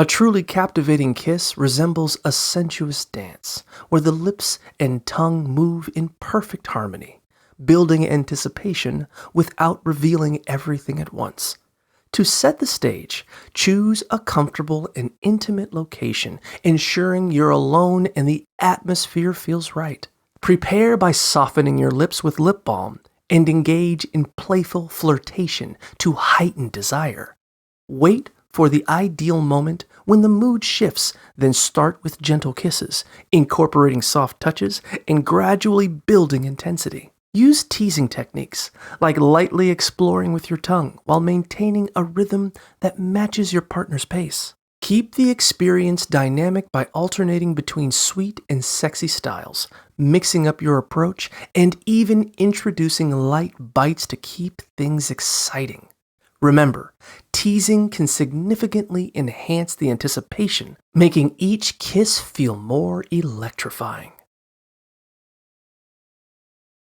A truly captivating kiss resembles a sensuous dance, where the lips and tongue move in perfect harmony, building anticipation without revealing everything at once. To set the stage, choose a comfortable and intimate location, ensuring you're alone and the atmosphere feels right. Prepare by softening your lips with lip balm and engage in playful flirtation to heighten desire. Wait for the ideal moment when the mood shifts, then start with gentle kisses, incorporating soft touches and gradually building intensity. Use teasing techniques, like lightly exploring with your tongue while maintaining a rhythm that matches your partner's pace. Keep the experience dynamic by alternating between sweet and sexy styles, mixing up your approach, and even introducing light bites to keep things exciting. Remember, teasing can significantly enhance the anticipation, making each kiss feel more electrifying.